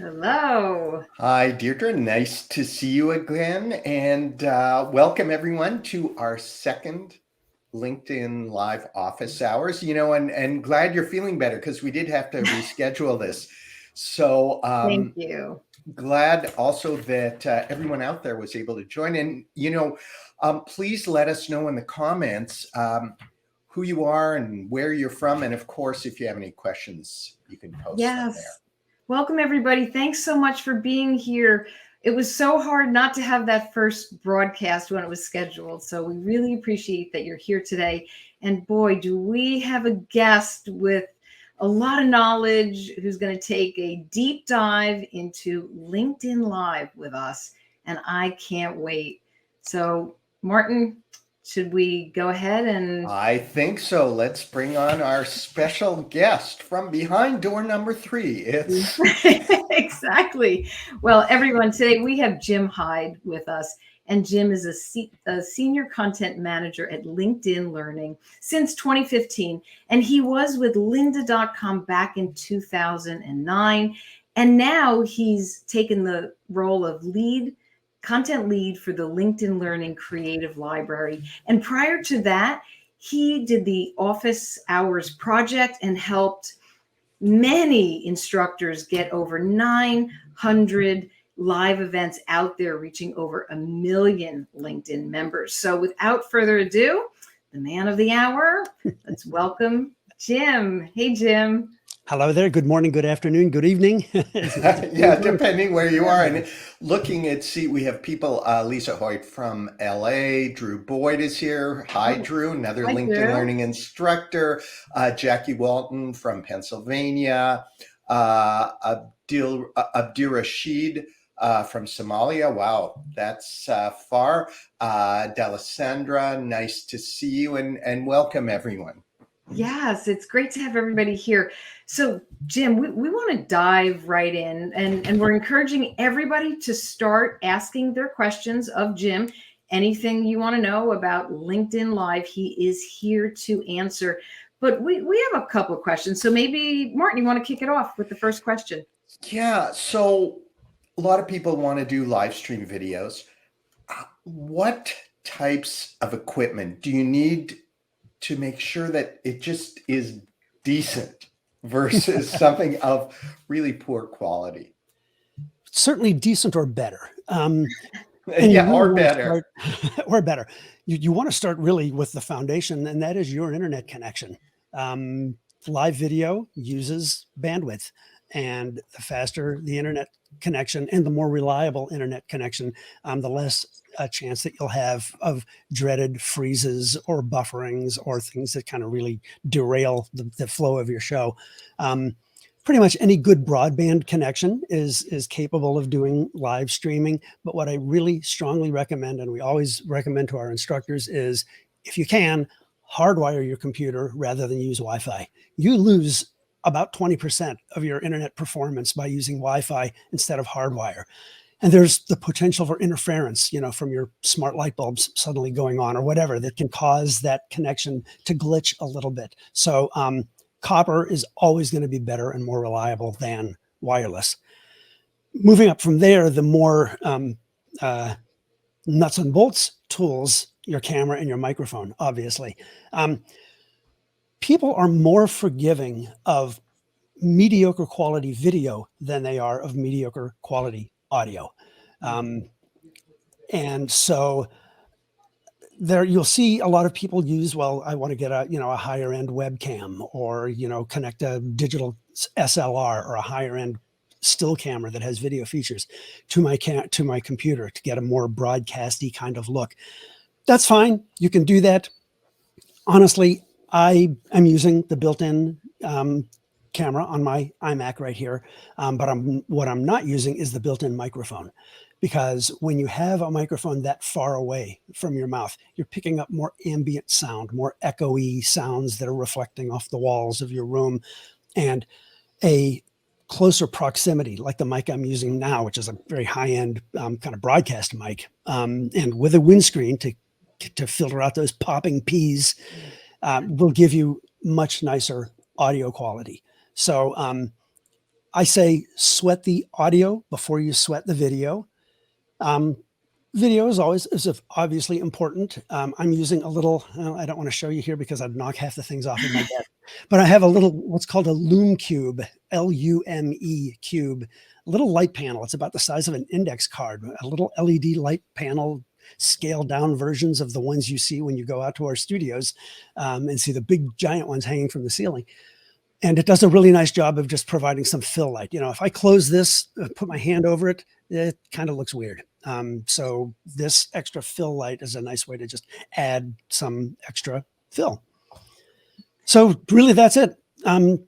Hello. Hi, Deirdre. Nice to see you again. And welcome everyone to our second LinkedIn Live office hours. And glad you're feeling better because we did have to reschedule this. So Thank you. glad also that everyone out there was able to join in. Please let us know in the comments who you are and where you're from. And of course, if you have any questions, you can post them there. Yes. Welcome, everybody. Thanks so much for being here. It was so hard not to have that first broadcast when it was scheduled. So we really appreciate that you're here today. And boy, do we have a guest with a lot of knowledge who's going to take a deep dive into LinkedIn Live with us. And I can't wait. So, Martin, should we go ahead and I think so. Let's bring on our special guest from behind door number 3. It's Exactly. Well, everyone, today we have Jim Heid with us. And Jim is a senior content manager at LinkedIn Learning since 2015. And he was with lynda.com back in 2009. And now he's taken the role of content lead for the LinkedIn Learning Creative Library. And prior to that, he did the Office Hours Project and helped many instructors get over 900 live events out there, reaching over 1 million LinkedIn members. So without further ado, the man of the hour, let's welcome Jim. Hey, Jim. Hello there. Good morning, good afternoon, good evening. yeah, depending where you are. And looking at we have people, Lisa Hoyt from LA, Drew Boyd is here. Hi, Drew, another Hi, LinkedIn Drew. Learning instructor. Jackie Walton from Pennsylvania. Abdir Rashid from Somalia. Wow, that's far. Delisandra, nice to see you and welcome everyone. Yes, it's great to have everybody here. So, Jim, we want to dive right in, and we're encouraging everybody to start asking their questions of Jim. Anything you want to know about LinkedIn Live, he is here to answer. But we have a couple of questions. So maybe, Martin, you want to kick it off with the first question? Yeah, so a lot of people want to do live stream videos. What types of equipment do you need to make sure that it just is decent versus something of really poor quality? Certainly decent or better. Yeah, or better. Or better. You want to start really with the foundation, and that is your internet connection. Live video uses bandwidth, and the faster the internet connection and the more reliable internet connection, the less a chance that you'll have of dreaded freezes or bufferings or things that kind of really derail the flow of your show. Pretty much any good broadband connection is capable of doing live streaming. But what I really strongly recommend, and we always recommend to our instructors, is if you can, hardwire your computer rather than use Wi-Fi. You lose about 20% of your internet performance by using Wi-Fi instead of hardwire. And there's the potential for interference, from your smart light bulbs suddenly going on or whatever that can cause that connection to glitch a little bit. So copper is always going to be better and more reliable than wireless. Moving up from there, the more nuts and bolts tools, your camera and your microphone, obviously. People are more forgiving of mediocre quality video than they are of mediocre quality audio. And so there you'll see a lot of people use, well, I want to get a higher end webcam, or, connect a digital SLR or a higher end still camera that has video features to my computer to get a more broadcasty kind of look. That's fine. You can do that. Honestly, I am using the built-in camera on my iMac right here, but what I'm not using is the built-in microphone, because when you have a microphone that far away from your mouth, you're picking up more ambient sound, more echoey sounds that are reflecting off the walls of your room, and a closer proximity, like the mic I'm using now, which is a very high-end kind of broadcast mic, and with a windscreen to filter out those popping P's, will give you much nicer audio quality. So I say sweat the audio before you sweat the video. Video is obviously important. I'm using a little, I don't want to show you here because I'd knock half the things off of my desk, but I have a little, what's called a Lume Cube, Lume Cube, a little light panel. It's about the size of an index card, a little LED light panel, scaled down versions of the ones you see when you go out to our studios and see the big giant ones hanging from the ceiling. And it does a really nice job of just providing some fill light. If I close this, put my hand over it, it kind of looks weird. So this extra fill light is a nice way to just add some extra fill. So really, that's it. I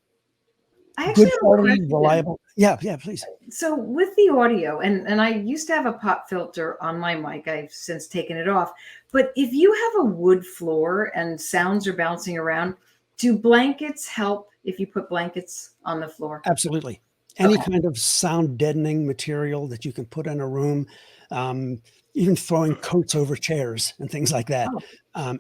actually Good quality, reliable. Yeah, please. So with the audio, and I used to have a pop filter on my mic. I've since taken it off. But if you have a wood floor and sounds are bouncing around, do blankets help if you put blankets on the floor? Absolutely. Any kind of sound deadening material that you can put in a room, even throwing coats over chairs and things like that.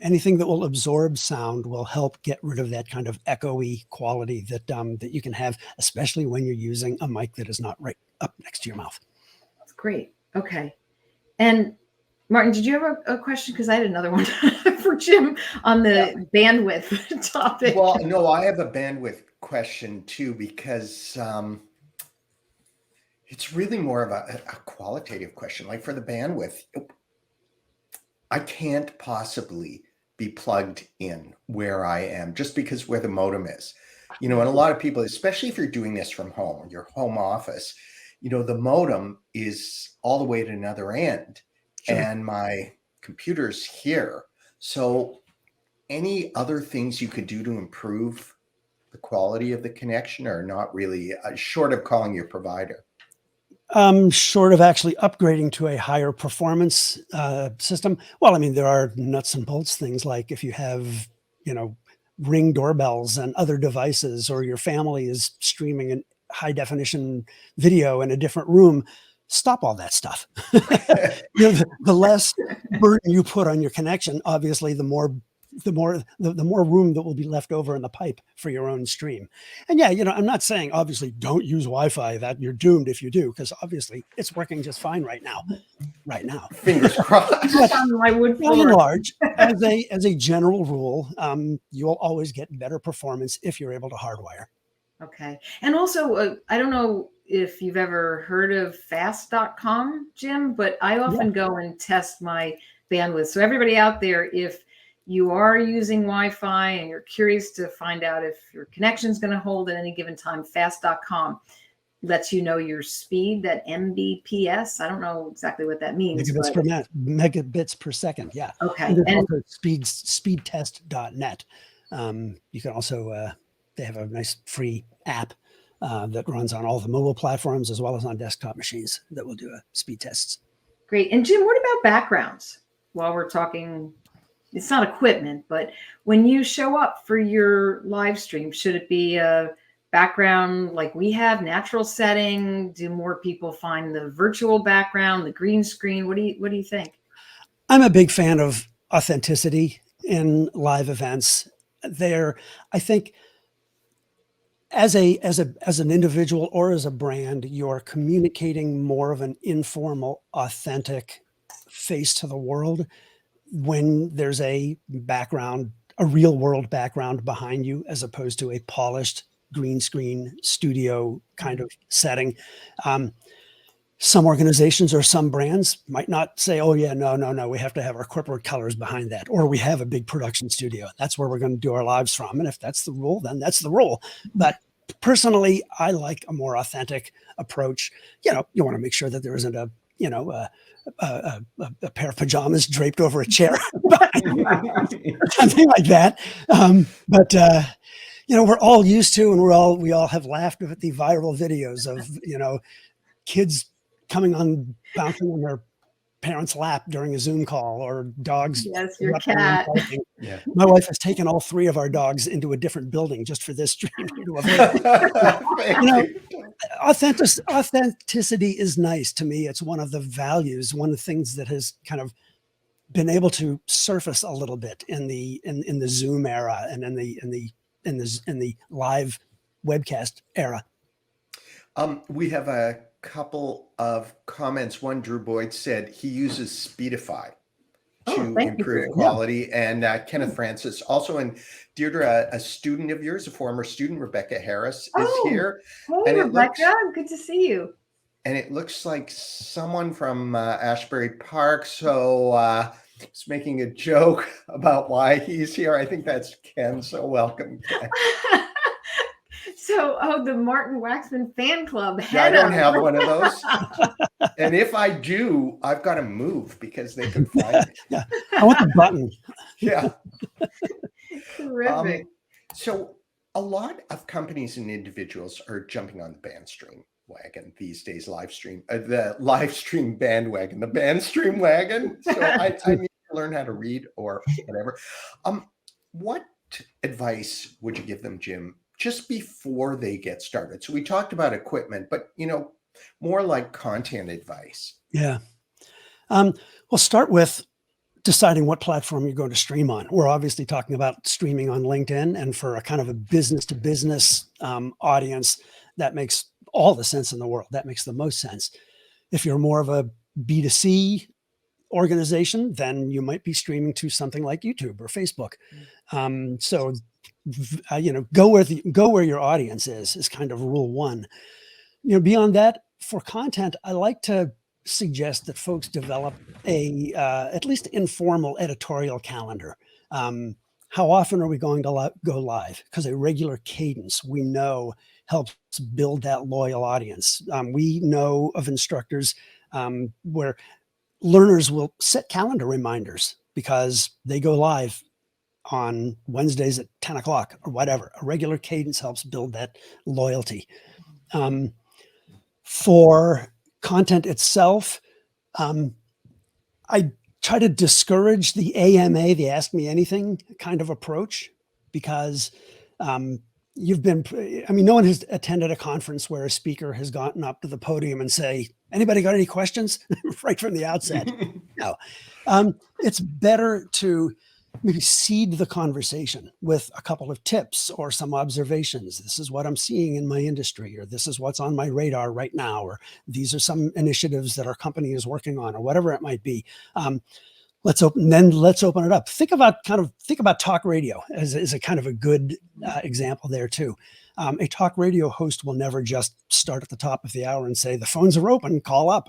Anything that will absorb sound will help get rid of that kind of echoey quality that you can have, especially when you're using a mic that is not right up next to your mouth. That's great. Okay. And Martin, did you have a question? Because I had another one for Jim on the bandwidth topic. Well, no, I have a bandwidth question too, because it's really more of a qualitative question. Like for the bandwidth, I can't possibly be plugged in where I am just because where the modem is. And a lot of people, especially if you're doing this from home, your home office, the modem is all the way at another end. Sure. And my computer's here. So any other things you could do to improve the quality of the connection, or not really, short of calling your provider? Short of actually upgrading to a higher performance system. Well, I mean, there are nuts and bolts things like if you have, Ring doorbells and other devices, or your family is streaming in high definition video in a different room, stop all that stuff. The less burden you put on your connection, obviously, the more room that will be left over in the pipe for your own stream. And yeah, I'm not saying obviously don't use Wi-Fi, that you're doomed if you do, because obviously it's working just fine right now. Fingers crossed. But by and large, as a general rule, you will always get better performance if you're able to hardwire. Okay. And also, I don't know if you've ever heard of fast.com, Jim, but I often go and test my bandwidth. So everybody out there, if you are using Wi-Fi and you're curious to find out if your connection is going to hold at any given time, fast.com lets you know your speed, that Mbps. I don't know exactly what that means. Megabits per second. Yeah. Okay. And also speedtest.net. You can also, they have a nice free app that runs on all the mobile platforms as well as on desktop machines that will do speed tests. Great. And Jim, what about backgrounds? While we're talking, it's not equipment, but when you show up for your live stream, should it be a background like we have, natural setting? Do more people find the virtual background, the green screen? What do you think? I'm a big fan of authenticity in live events. I think as an individual or as a brand, you're communicating more of an informal, authentic face to the world when there's a background, a real world background behind you, as opposed to a polished green screen studio kind of setting. Some organizations or some brands might not say, oh yeah, no, we have to have our corporate colors behind that, or we have a big production studio. That's where we're going to do our lives from. And if that's the rule, then that's the rule. But personally, I like a more authentic approach. You want to make sure that there isn't a pair of pajamas draped over a chair, something like that. But we're all used to, and we all have laughed at the viral videos of, kids bouncing on their parents' lap during a Zoom call, or dogs. Yes, your cat. Yeah. My wife has taken all 3 of our dogs into a different building just for this stream. Authenticity is nice to me. It's one of the values, one of the things that has kind of been able to surface a little bit in the Zoom era and in the live webcast era. We have a couple of comments. One, Drew Boyd said he uses Speedify Oh, to thank you for improve it. quality. And Kenneth Francis, also, and Deirdre, a student of yours, a former student, Rebecca Harris, is Oh, here. hey, And Rebecca. Good to see you. it looks like someone from Ashbury Park. So he's making a joke about why he's here. I think that's Ken. So welcome, Ken. So, the Martin Waxman fan club. Yeah, I don't have one of those. And if I do, I've got to move because they could find me. Yeah, I want the button. Yeah. Terrific. So a lot of companies and individuals are jumping on the bandstream wagon these days, the live stream bandwagon, the bandstream wagon. So I need to learn how to read or whatever. What advice would you give them, Jim, just before they get started? So we talked about equipment, but more like content advice. Yeah. We'll start with deciding what platform you're going to stream on. We're obviously talking about streaming on LinkedIn, and for a kind of a business to business audience, that makes all the sense in the world. That makes the most sense. If you're more of a B2C organization, then you might be streaming to something like YouTube or Facebook. So go where your audience is kind of rule one. Beyond that, for content, I like to suggest that folks develop a at least informal editorial calendar. How often are we going to go live? Because a regular cadence, we know, helps build that loyal audience. We know of instructors where learners will set calendar reminders because they go live on Wednesdays at 10 o'clock or whatever. A regular cadence helps build that loyalty. For content itself, I try to discourage the AMA, the Ask Me Anything kind of approach, because no one has attended a conference where a speaker has gotten up to the podium and say, anybody got any questions? Right from the outset. No. It's better to maybe seed the conversation with a couple of tips or some observations. This is what I'm seeing in my industry, or this is what's on my radar right now, or these are some initiatives that our company is working on, or whatever it might be. Let's open it up. Think about talk radio as a kind of a good example there too. A talk radio host will never just start at the top of the hour and say, the phones are open, call up.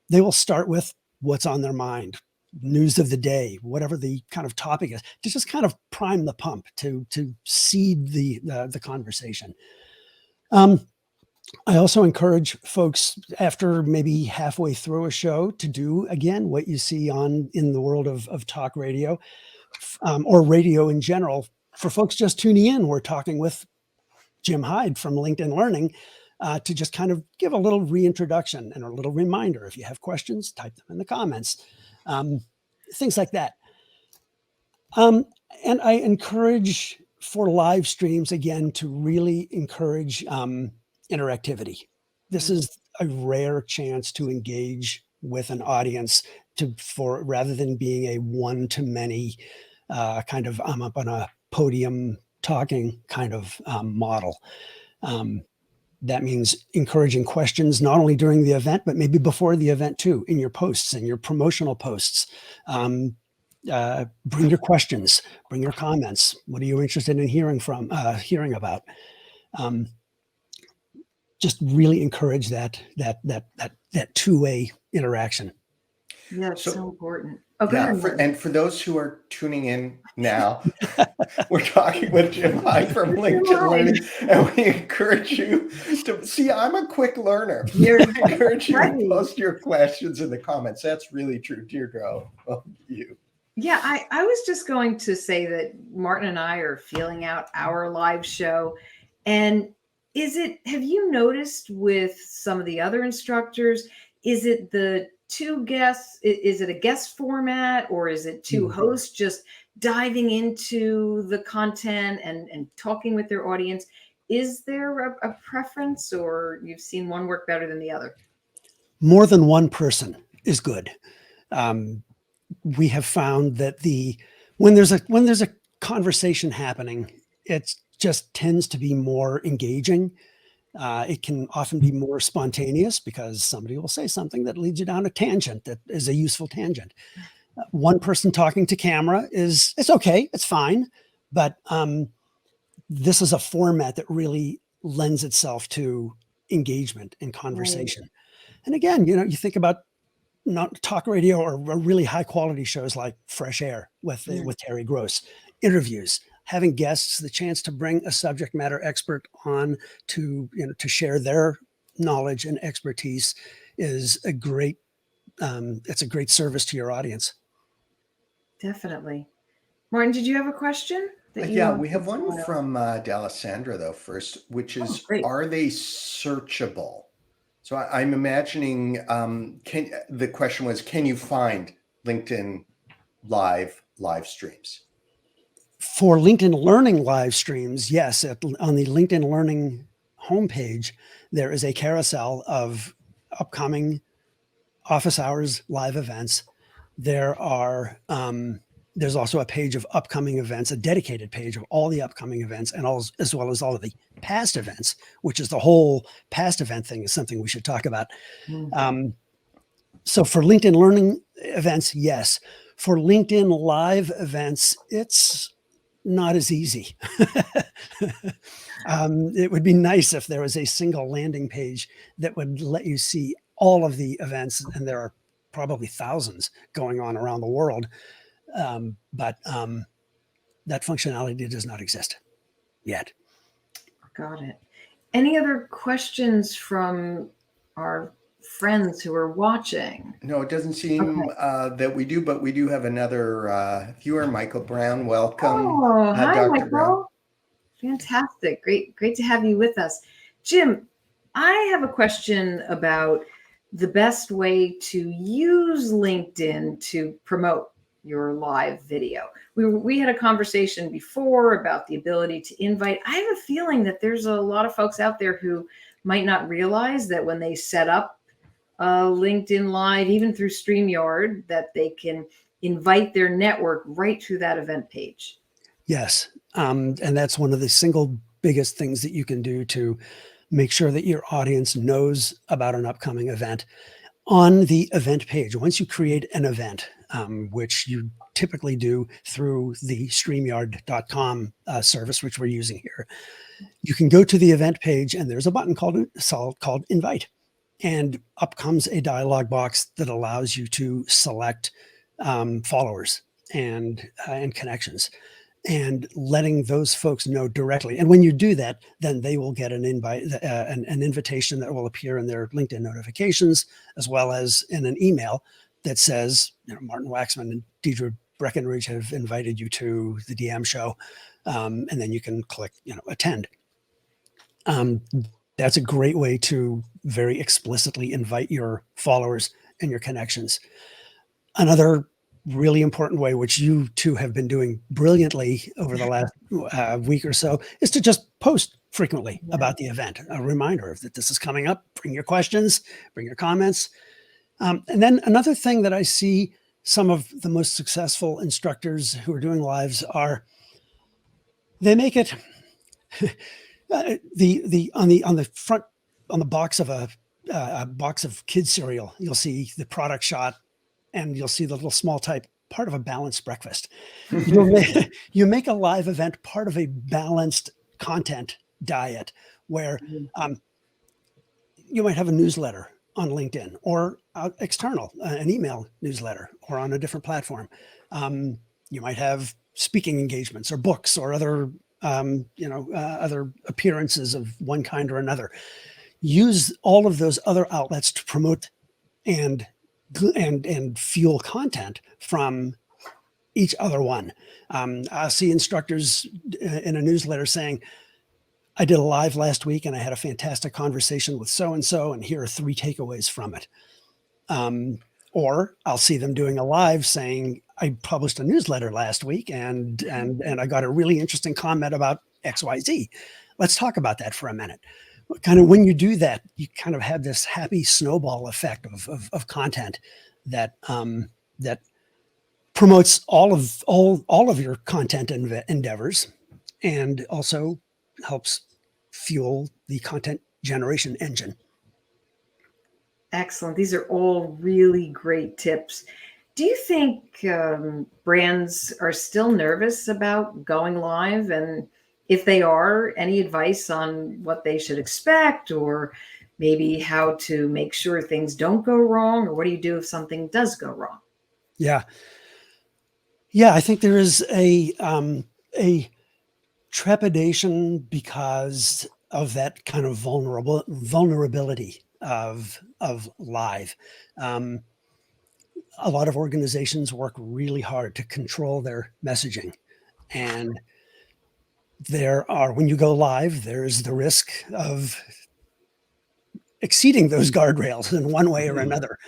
They will start with what's on their mind, news of the day, whatever the kind of topic is, to just kind of prime the pump, to seed the conversation. I also encourage folks, after maybe halfway through a show, to do again what you see in the world of talk radio, or radio in general. For folks just tuning in, we're talking with Jim Heid from LinkedIn Learning, to just kind of give a little reintroduction and a little reminder. If you have questions, type them in the comments. Things like that. And I encourage, for live streams, again, to really encourage interactivity. This is a rare chance to engage with an audience rather than being a one-to-many kind of I'm up on a podium talking kind of model. That means encouraging questions, not only during the event, but maybe before the event too, in your posts and your promotional posts. Bring your questions, bring your comments. What are you interested in hearing about? Just really encourage that two-way interaction. Yeah, it's so important. For those who are tuning in now, we're talking with Jim Heid from LinkedIn Learning, and we encourage you to see. I'm a quick learner. We encourage you to post your questions in the comments. That's really true, Deirdre. You. Yeah, I was just going to say that Martin and I are feeling out our live show, and have you noticed with some of the other instructors, is it the two guests? Is it a guest format, or is it two hosts just diving into the content and talking with their audience? Is there a preference, or you've seen one work better than the other? More than one person is good. We have found that when there's a conversation happening, it just tends to be more engaging. It can often be more spontaneous because somebody will say something that leads you down a tangent that is a useful tangent. One person talking to camera it's okay, it's fine, but this is a format that really lends itself to engagement and conversation. Right. And again, you think about not talk radio or really high quality shows like Fresh Air with Terry Gross, interviews, having guests, the chance to bring a subject matter expert on to share their knowledge and expertise is a great it's a great service to your audience. Definitely. Martin, did you have a question that you Yeah, want we have to one know? from D'Alessandra though first, which Oh, is, great. are they searchable? So I'm imagining, the question was, can you find LinkedIn live streams? For LinkedIn Learning live streams, yes, on the LinkedIn Learning homepage, there is a carousel of upcoming office hours live events. There's also a page of upcoming events, a dedicated page of all the upcoming events, and as well as all of the past events, which is the whole past event thing is something we should talk about. Mm. So for LinkedIn Learning events, yes. For LinkedIn Live events, it's not as easy. It would be nice if there was a single landing page that would let you see all of the events, and there are probably thousands going on around the world. But that functionality does not exist yet. Got it. Any other questions from our friends who are watching? No, it doesn't seem Okay. that we do, but we do have another viewer, Michael Brown. Welcome, Oh, hi, Dr. Brown. Michael. Fantastic. Great to have you with us. Jim, I have a question about the best way to use LinkedIn to promote your live video. We had a conversation before about the ability to invite. I have a feeling that there's a lot of folks out there who might not realize that when they set up LinkedIn Live, even through StreamYard, that they can invite their network right to that event page. Yes. And that's one of the single biggest things that you can do to make sure that your audience knows about an upcoming event. On the event page, once you create an event, which you typically do through the StreamYard.com service, which we're using here, you can go to the event page and there's a button called Invite. And up comes a dialog box that allows you to select followers and connections, and letting those folks know directly. And when you do that, then they will get an invite, an invitation that will appear in their LinkedIn notifications, as well as in an email that says, Martin Waxman and Deidre Breckenridge have invited you to the DM show. And then you can click, attend. That's a great way to very explicitly invite your followers and your connections. Another really important way, which you two have been doing brilliantly over the last week or so, is to just post frequently about the event. A reminder that this is coming up. Bring your questions, bring your comments. And then another thing that I see some of the most successful instructors who are doing lives are, they make it on the front, on the box of a box of kids cereal, you'll see the product shot, and you'll see the little small type, part of a balanced breakfast. You make a live event part of a balanced content diet where you might have a newsletter on LinkedIn or external, an email newsletter, or on a different platform. You might have speaking engagements or books or other other appearances of one kind or another. Use all of those other outlets to promote and fuel content from each other one. I see instructors in a newsletter saying, I did a live last week and I had a fantastic conversation with so-and-so, and here are 3 takeaways from it. Or I'll see them doing a live saying, I published a newsletter last week and I got a really interesting comment about XYZ. Let's talk about that for a minute. Kind of when you do that, you kind of have this happy snowball effect of content that that promotes all of your content endeavors, and also helps fuel the content generation engine. Excellent. These are all really great tips. Do you think brands are still nervous about going live? And if they are, any advice on what they should expect, or maybe how to make sure things don't go wrong? Or what do you do if something does go wrong? Yeah. Yeah, I think there is a trepidation because of that kind of vulnerability of live. Um, a lot of organizations work really hard to control their messaging, and when you go live, there's the risk of exceeding those guardrails in one way or another,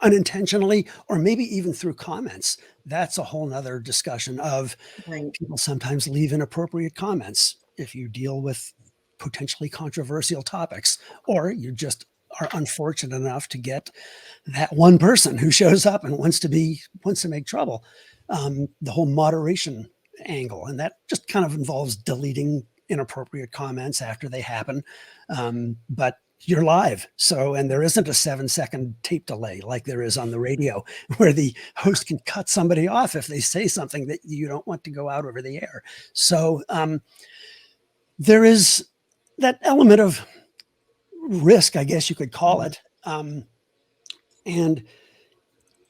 unintentionally, or maybe even through comments. That's a whole nother discussion of Right. people sometimes leave inappropriate comments if you deal with potentially controversial topics, or you just are unfortunate enough to get that one person who shows up and wants to make trouble. The whole moderation angle, and that just kind of involves deleting inappropriate comments after they happen. But you're live. So, and there isn't a 7-second tape delay like there is on the radio, where the host can cut somebody off if they say something that you don't want to go out over the air. So there is that element of risk, I guess you could call it. And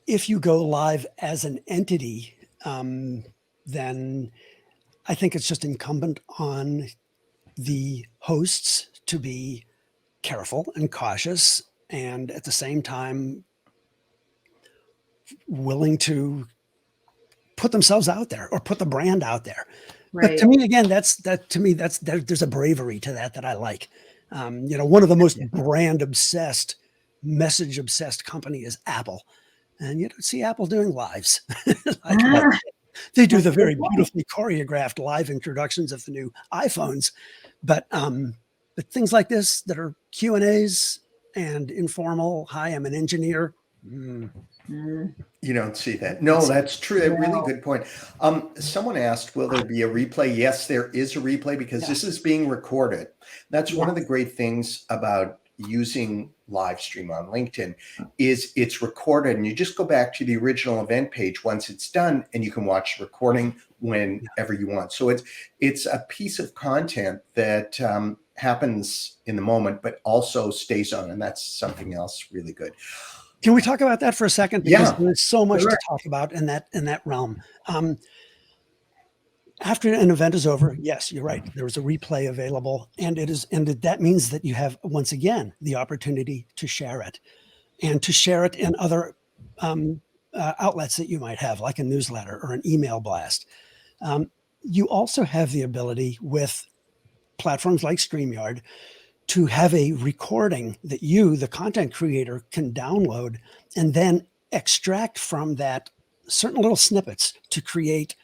if you go live as an entity, then I think it's just incumbent on the hosts to be careful and cautious, and at the same time willing to put themselves out there or put the brand out there. But Right. to me, again, there's a bravery to that I like. One of the most brand obsessed, message obsessed company is Apple, and you don't see Apple doing lives. They do the very beautifully choreographed live introductions of the new iPhones, but things like this that are Q&As and informal, hi, I'm an engineer. You don't see that. No, that's true. A really good point. Someone asked, will there be a replay? Yes, there is a replay because this is being recorded. That's one of the great things about using live stream on LinkedIn is it's recorded, and you just go back to the original event page once it's done, and you can watch the recording whenever you want. So it's a piece of content that happens in the moment, but also stays on, and that's something else really good. Can we talk about that for a second? Because there's so much to talk about in that realm. After an event is over, yes, you're right. There was a replay available, and that means that you have, once again, the opportunity to share it, and to share it in other outlets that you might have, like a newsletter or an email blast. You also have the ability with platforms like StreamYard to have a recording that you, the content creator, can download and then extract from that certain little snippets to create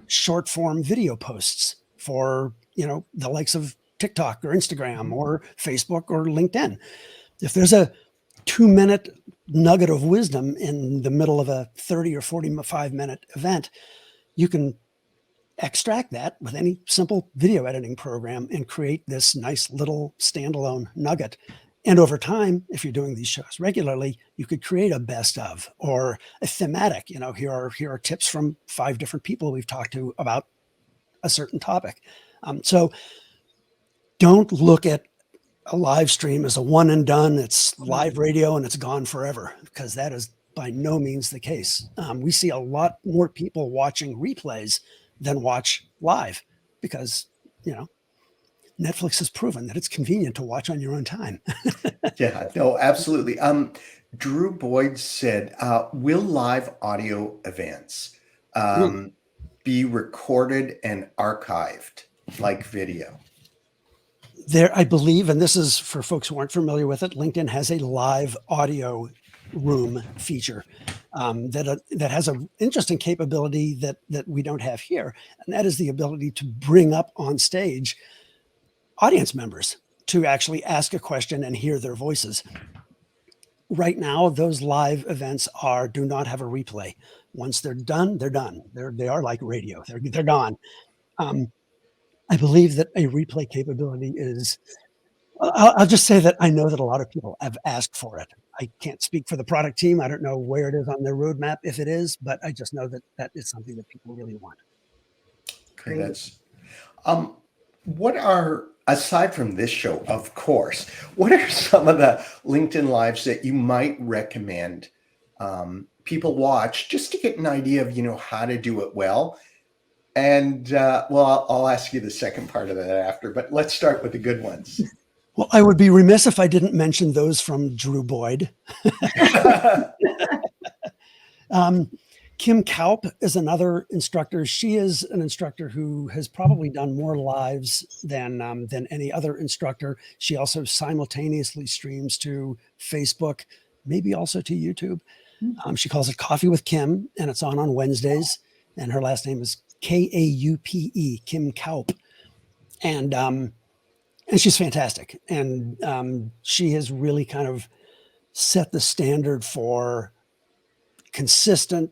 short form video posts for, the likes of TikTok or Instagram or Facebook or LinkedIn. If there's a 2-minute nugget of wisdom in the middle of a 30 or 45-minute event, you can extract that with any simple video editing program and create this nice little standalone nugget. And over time, if you're doing these shows regularly, you could create a best of or a thematic. Here are tips from 5 different people we've talked to about a certain topic. So don't look at a live stream as a one and done. It's live radio and it's gone forever, because that is by no means the case. We see a lot more people watching replays than watch live, because Netflix has proven that it's convenient to watch on your own time. Yeah, no, absolutely. Drew Boyd said, will live audio events be recorded and archived like video? I believe, and this is for folks who aren't familiar with it, LinkedIn has a live audio room feature that has an interesting capability that we don't have here, and that is the ability to bring up on stage audience members to actually ask a question and hear their voices. Right now, those live events do not have a replay. Once they're done, they're done. They are like radio. They're gone. I believe that a replay capability is I'll just say that I know that a lot of people have asked for it. I can't speak for the product team. I don't know where it is on their roadmap, if it is, but I just know that that is something that people really want. Okay, that's what are, aside from this show, of course, what are some of the LinkedIn Lives that you might recommend people watch just to get an idea of, how to do it well? And well, I'll ask you the second part of that after, but let's start with the good ones. Well, I would be remiss if I didn't mention those from Drew Boyd. Kim Kaup is another instructor. She is an instructor who has probably done more lives than any other instructor. She also simultaneously streams to Facebook, maybe also to YouTube. She calls it Coffee with Kim, and it's on Wednesdays. And her last name is Kaupe, Kim Kaup, and she's fantastic. And she has really kind of set the standard for consistent.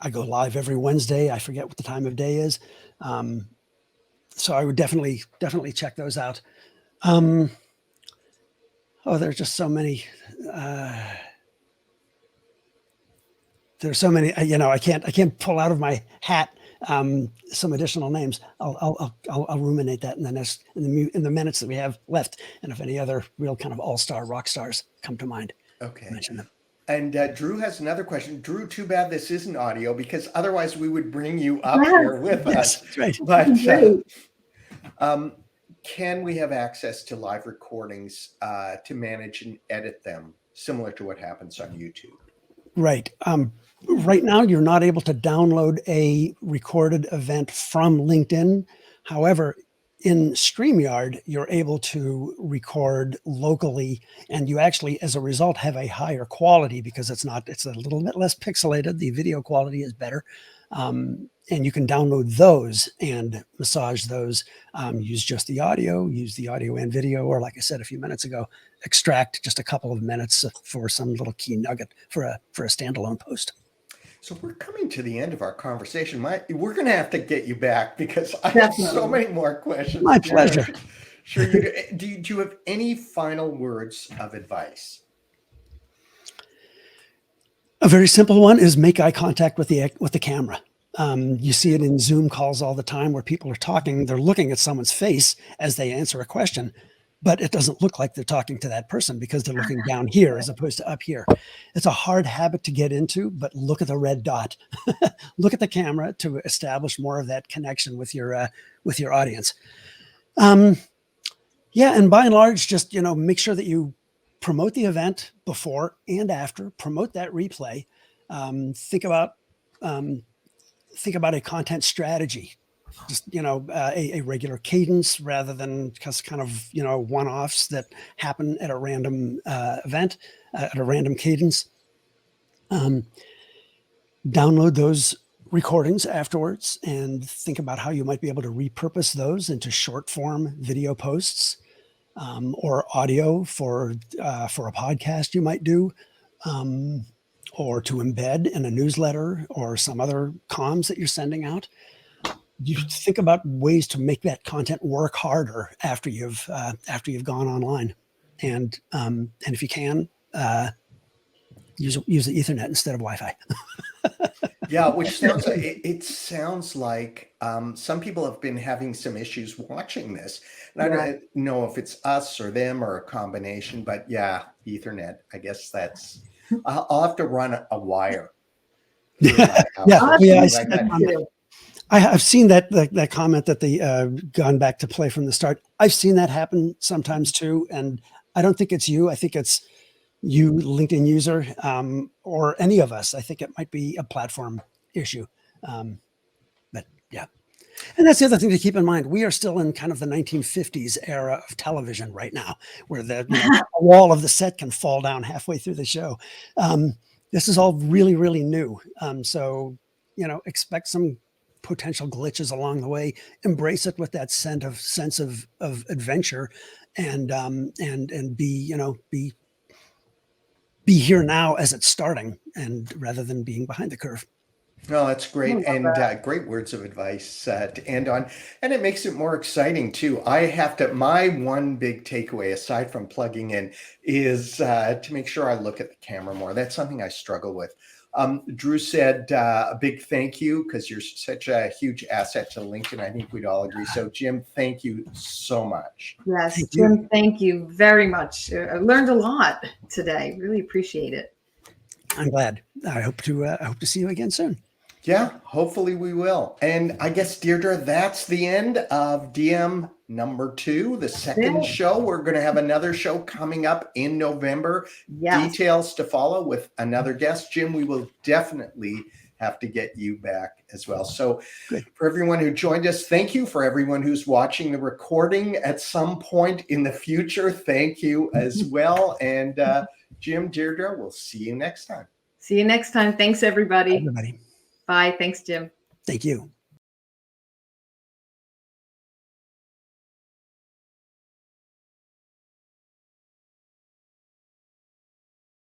I go live every Wednesday. I forget what the time of day is. So I would definitely check those out. There's just so many. There's so many, I can't pull out of my hat some additional names. I'll ruminate that in the minutes that we have left. And if any other real kind of all-star rock stars come to mind, okay, mention them. And Drew has another question. Drew, too bad this isn't audio, because otherwise we would bring you up here with us. That's right. But can we have access to live recordings to manage and edit them, similar to what happens on YouTube? Right. Right now, you're not able to download a recorded event from LinkedIn. However, in StreamYard, you're able to record locally, and you actually, as a result, have a higher quality because it's a little bit less pixelated. The video quality is better. And you can download those and massage those, use just the audio, use the audio and video, or like I said a few minutes ago, extract just a couple of minutes for some little key nugget for a standalone post. So we're coming to the end of our conversation. We're going to have to get you back because I have so many more questions. My pleasure. Sure you do. Do you have any final words of advice? A very simple one is make eye contact with the camera. You see it in Zoom calls all the time where people are talking. They're looking at someone's face as they answer a question, but it doesn't look like they're talking to that person because they're looking down here as opposed to up here. It's a hard habit to get into, but look at the red dot. Look at the camera to establish more of that connection with your audience. Yeah, and by and large, just make sure that you promote the event before and after. Promote that replay. Think about a content strategy. Just a regular cadence rather than just kind of one-offs that happen at a random event at a random cadence. Download those recordings afterwards and think about how you might be able to repurpose those into short form video posts or audio for a podcast you might do, or to embed in a newsletter or some other comms that you're sending out. You think about ways to make that content work harder after you've gone online, and if you can, use the Ethernet instead of Wi-Fi. Yeah, which sounds like it sounds like some people have been having some issues watching this, and I don't know if it's us or them or a combination, but yeah, Ethernet. I guess that's. I'll have to run a wire. I've seen that comment that they gone back to play from the start. I've seen that happen sometimes too, and I don't think it's you. I think it's you, LinkedIn user, or any of us. I think it might be a platform issue. But yeah, and that's the other thing to keep in mind. We are still in kind of the 1950s era of television right now, where the wall of the set can fall down halfway through the show. This is all really, really new. So expect some potential glitches along the way. Embrace it with that sense of adventure, and be here now as it's starting, and rather than being behind the curve. No, that's I great, love and that. great words of advice to end on, and it makes it more exciting too. I have to. My one big takeaway, aside from plugging in, is to make sure I look at the camera more. That's something I struggle with. Drew said a big thank you because you're such a huge asset to LinkedIn. I think we'd all agree. So, Jim, thank you so much. Yes, Thank you. Jim, thank you very much. I learned a lot today. Really appreciate it. I'm glad. I hope to see you again soon. Yeah, hopefully we will. And I guess, Deirdre, that's the end of DM number 2, the second show. We're going to have another show coming up in November. Yes. Details to follow with another guest. Jim, we will definitely have to get you back as well. So Good. for everyone who joined us, thank you. For everyone who's watching the recording at some point in the future, thank you as well. And Jim, Deirdre, we'll see you next time. See you next time. Thanks, everybody. Everybody. Bye. Thanks, Jim. Thank you.